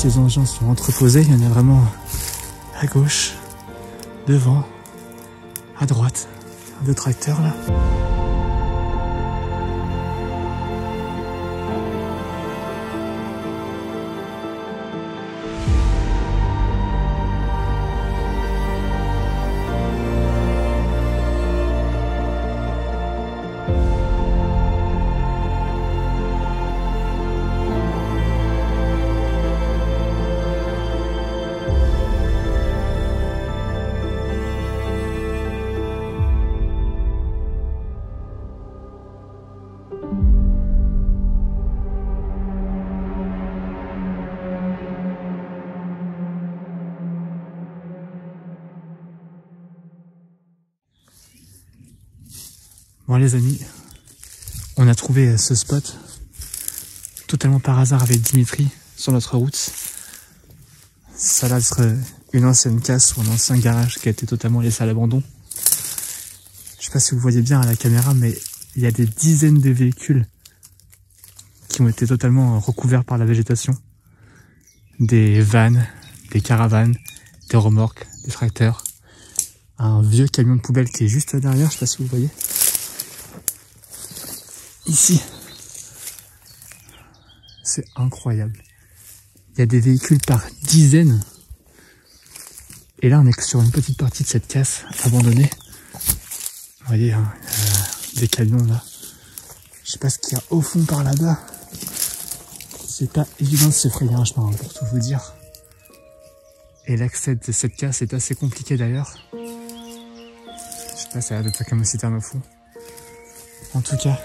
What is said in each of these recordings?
Ces engins sont entreposés, il y en a vraiment à gauche, devant, à droite. Deux tracteurs là. Bon les amis, on a trouvé ce spot totalement par hasard avec Dimitri sur notre route. Ça a l'air d'être une ancienne casse ou un ancien garage qui a été totalement laissé à l'abandon. Je sais pas si vous voyez bien à la caméra, mais il y a des dizaines de véhicules qui ont été totalement recouverts par la végétation. Des vannes, des caravanes, des remorques, des tracteurs. Un vieux camion de poubelle qui est juste derrière, je sais pas si vous voyez. Ici, c'est incroyable. Il y a des véhicules par dizaines. Et là, on est sur une petite partie de cette casse abandonnée. Vous voyez, hein, des camions là. Je sais pas ce qu'il y a au fond par là-bas. C'est pas évident de se frayer un chemin, pour tout vous dire. Et l'accès de cette casse est assez compliqué d'ailleurs. Je sais pas, ça a l'air d'être comme un citerne au fond. En tout cas,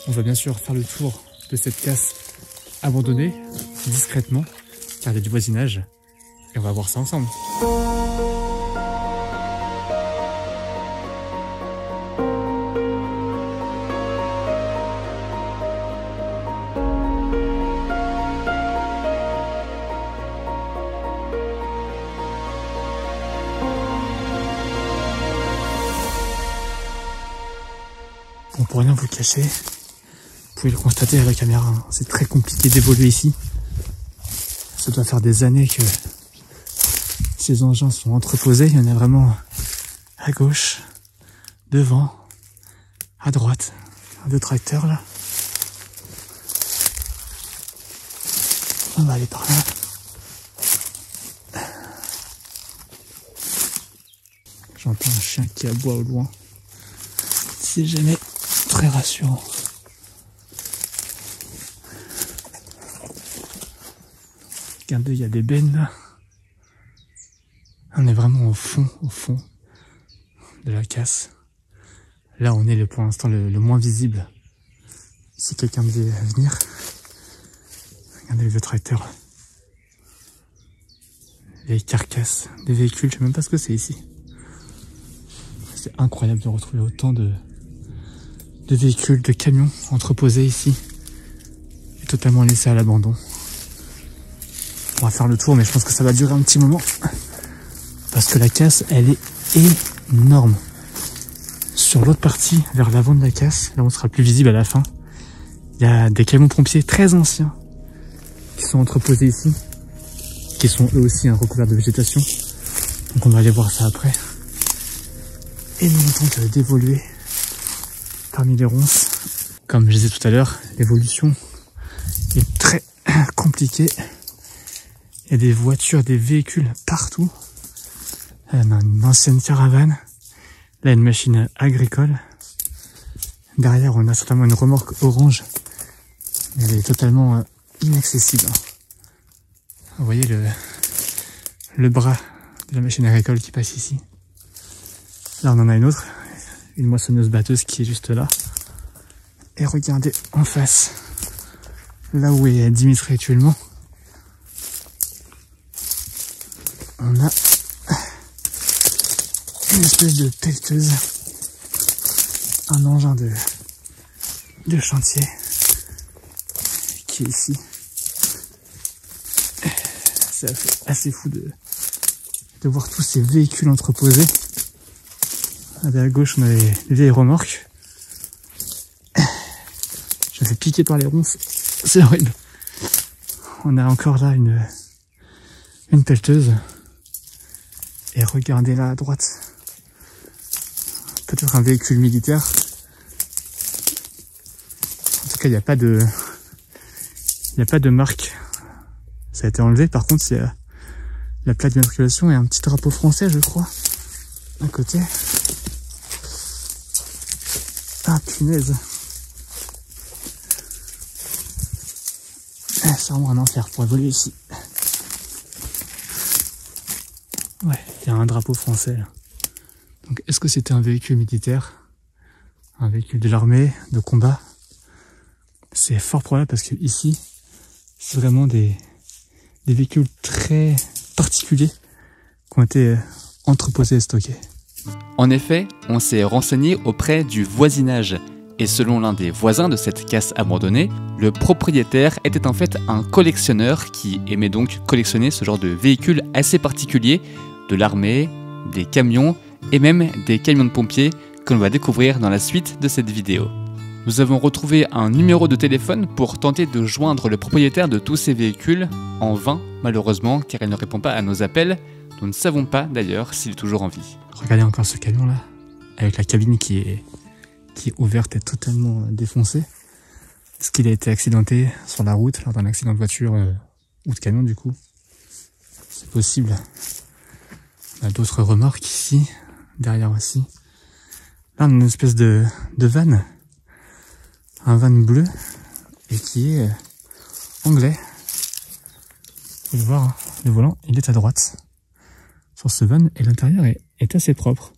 on va bien sûr faire le tour de cette casse abandonnée, discrètement, car il y a du voisinage, et on va voir ça ensemble. Bon, pour rien vous cacher, vous pouvez le constater à la caméra, hein. C'est très compliqué d'évoluer ici. Ça doit faire des années que ces engins sont entreposés. Il y en a vraiment à gauche, devant, à droite. Deux tracteurs là. On va aller par là. J'entends un chien qui aboie au loin. C'est jamais très rassurant. Regardez, il y a des bennes là. On est vraiment au fond de la casse. Là, on est pour l'instant le moins visible. Si quelqu'un devait venir. Regardez les deux tracteurs. Les carcasses des véhicules, je sais même pas ce que c'est ici. C'est incroyable de retrouver autant de véhicules, de camions entreposés ici. Et totalement laissés à l'abandon. On va faire le tour, mais je pense que ça va durer un petit moment. Parce que la casse, elle est énorme. Sur l'autre partie, vers l'avant de la casse, là on sera plus visible à la fin, il y a des camions pompiers très anciens qui sont entreposés ici, qui sont eux aussi recouverts de végétation. Donc on va aller voir ça après. Et nous on tente d'évoluer parmi les ronces. Comme je disais tout à l'heure, l'évolution est très compliquée. Il y a des voitures, des véhicules partout. Là, on a une ancienne caravane. Là, une machine agricole. Derrière, on a certainement une remorque orange. Mais elle est totalement inaccessible. Vous voyez le bras de la machine agricole qui passe ici. Là, on en a une autre. Une moissonneuse batteuse qui est juste là. Et regardez en face. Là où est Dimitri actuellement. On a une espèce de pelleteuse, un engin de chantier qui est ici. C'est assez fou de voir tous ces véhicules entreposés. À gauche, on a les vieilles remorques. Je me fais piquer par les ronces, c'est horrible. on a encore là une pelleteuse. Et regardez là à droite. Peut-être un véhicule militaire. En tout cas, il n'y a pas de marque. Ça a été enlevé. Par contre, il y a la plaque d'immatriculation et un petit drapeau français, je crois, à côté. Ah, punaise. C'est vraiment un enfer pour évoluer ici. Ouais, il y a un drapeau français là. Donc, est-ce que c'était un véhicule militaire? Un véhicule de l'armée, de combat? C'est fort probable parce que ici, c'est vraiment des véhicules très particuliers qui ont été entreposés et stockés. En effet, on s'est renseigné auprès du voisinage. Et selon l'un des voisins de cette casse abandonnée, le propriétaire était en fait un collectionneur qui aimait donc collectionner ce genre de véhicules assez particuliers, de l'armée, des camions et même des camions de pompiers que l'on va découvrir dans la suite de cette vidéo. Nous avons retrouvé un numéro de téléphone pour tenter de joindre le propriétaire de tous ces véhicules, en vain malheureusement car il ne répond pas à nos appels. Nous ne savons pas d'ailleurs s'il est toujours en vie. Regardez encore ce camion là, avec la cabine qui est ouverte et totalement défoncée. Est-ce qu'il a été accidenté sur la route lors d'un accident de voiture ou de camion du coup? C'est possible. On a d'autres remorques ici, derrière aussi. Là on a une espèce de van, un van bleu et qui est anglais. Vous pouvez le voir, hein, le volant il est à droite sur ce van et l'intérieur est assez propre.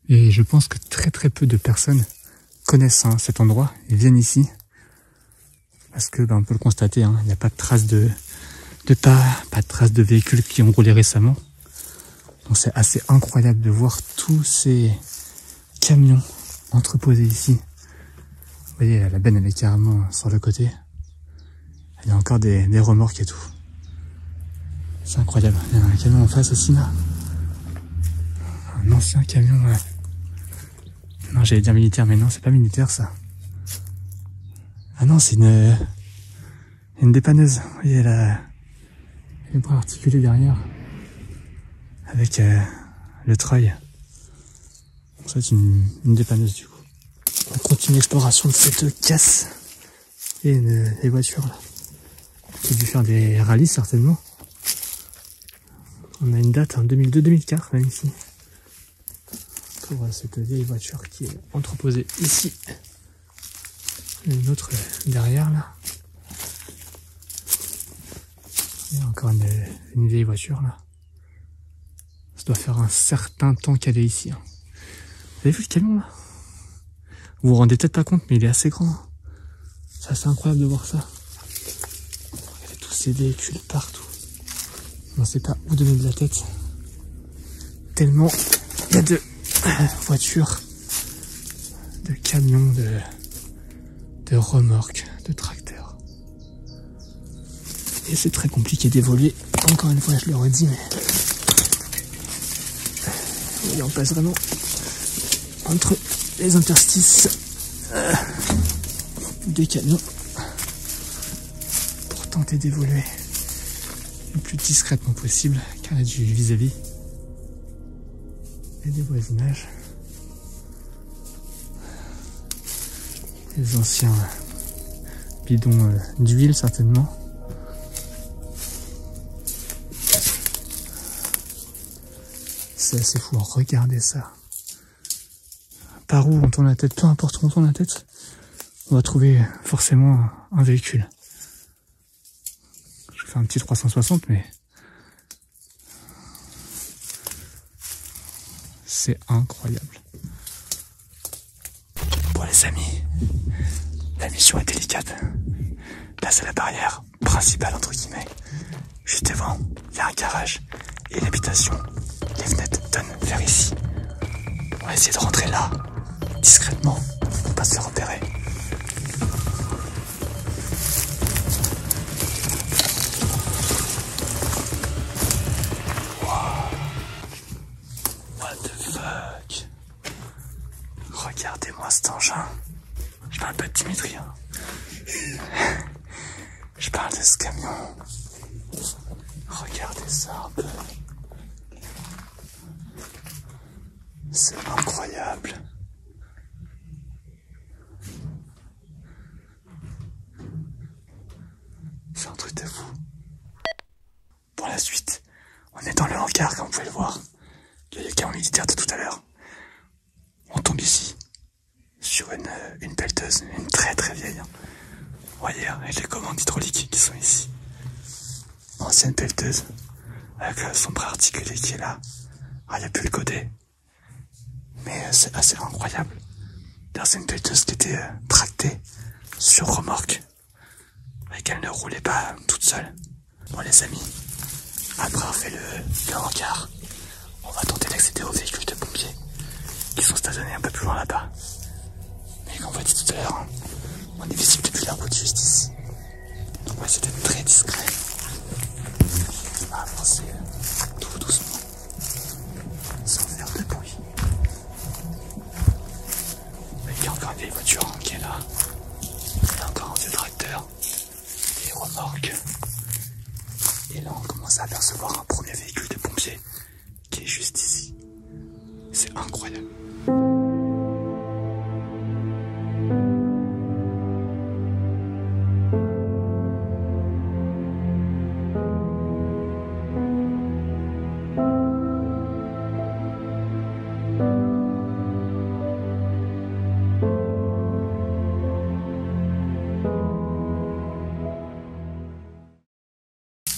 Et je pense que très peu de personnes connaissent cet endroit et viennent ici. Parce que on peut le constater, il n'y a pas de traces de pas de traces de véhicules qui ont roulé récemment. Donc c'est assez incroyable de voir tous ces camions entreposés ici. Vous voyez, la benne elle est carrément sur le côté. Il y a encore des remorques et tout. C'est incroyable. Il y a un camion en face aussi là. Un ancien camion. Non, j'allais dire militaire, mais non, c'est pas militaire ça. Ah non, c'est une dépanneuse. Vous voyez les bras articulés derrière. Avec le treuil. C'est une dépanneuse du coup. On continue l'exploration de cette casse. Et des voitures là. Qui a dû faire des rallyes certainement. On a une date en 2002-2004 même ici. Pour cette vieille voiture qui est entreposée ici. Une autre derrière là. Il y a encore une vieille voiture là. Ça doit faire un certain temps qu'elle est ici. Vous avez vu le camion là? Vous vous rendez peut-être pas compte, mais il est assez grand. C'est assez incroyable de voir ça. Regardez tous ces véhicules partout. On ne sait pas où donner de la tête. Tellement il y a de voitures, de camions, de remorques, de tracteurs. Et c'est très compliqué d'évoluer. Encore une fois, je le redis, mais et on passe vraiment entre les interstices des camions pour tenter d'évoluer le plus discrètement possible, car il y a du vis-à-vis et des voisinages. Des anciens bidons d'huile certainement. C'est assez fou, regardez ça. Par où on tourne la tête, peu importe où on tourne la tête, on va trouver forcément un véhicule. Je fais un petit 360, mais c'est incroyable. Bon les amis, la mission est délicate. Là c'est la barrière principale entre guillemets. Juste devant, il y a un garage et l'habitation. Les fenêtres donnent vers ici. On va essayer de rentrer là, discrètement, pour pas se faire repérer. What the fuck? Regardez-moi cet engin. Je fais un peu de Dimitri. Je parle de ce camion. Regardez ça un peu. C'est incroyable. C'est un truc de fou. Pour la suite, on est dans le hangar comme vous pouvez le voir. Il y a les camions militaires de tout à l'heure. On tombe ici sur une pelleteuse, une très très vieille. Vous voyez, avec les commandes hydrauliques qui sont ici. Ancienne pelleteuse, avec son bras articulé qui est là. Ah, il n'y a plus le côté. Mais c'est assez incroyable. D'ailleurs, c'est une pelleteuse qui était tractée sur remorque. Et qu'elle ne roulait pas toute seule. Bon les amis, après avoir fait le hangar, on va tenter d'accéder aux véhicules de pompiers qui sont stationnés un peu plus loin là-bas. Mais comme on l'a dit tout à l'heure, on est visible depuis la route juste ici. Donc on va essayer d'être très discret. On va avancer tout doucement, sans faire de bruit. Il y a encore une vieille voiture qui est là. Il y a encore un vieux tracteur, des remorques. Et là on commence à apercevoir un premier véhicule de pompiers qui est juste ici. C'est incroyable.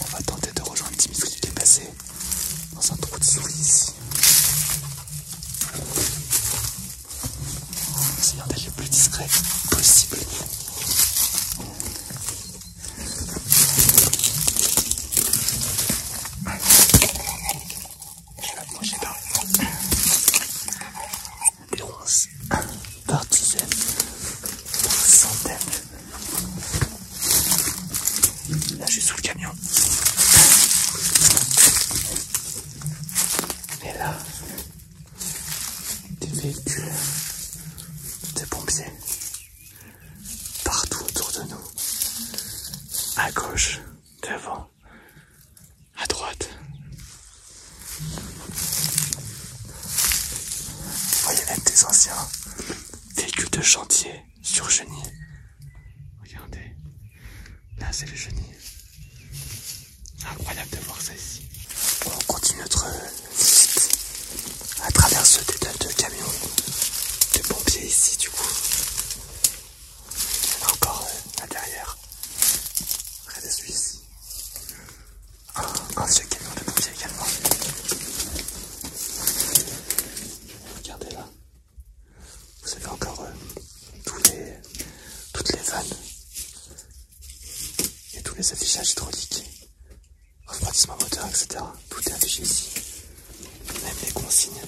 On va tenter de rejoindre Dimitri qui est passé dans un trou de souris ici. En essayant d'être le plus discret possible. Moi j'ai pas des ronces par dizaines, par centaines. Là je suis sous le camion. Et là, des véhicules de pompiers partout autour de nous, à gauche, devant, à droite. Vous voyez même des anciens véhicules de chantier sur chenille. Regardez, là c'est le chenil. Incroyable de voir ça ici. On continue notre visite à travers ce dédale de camions de pompiers ici du coup. Il y en a encore là derrière, près de celui-ci. Un vieux camion de pompiers également. Regardez là, vous avez encore toutes les vannes et tous les affichages hydrauliques. Refroidissement moteur, etc. Tout est affiché ici. Même les consignes.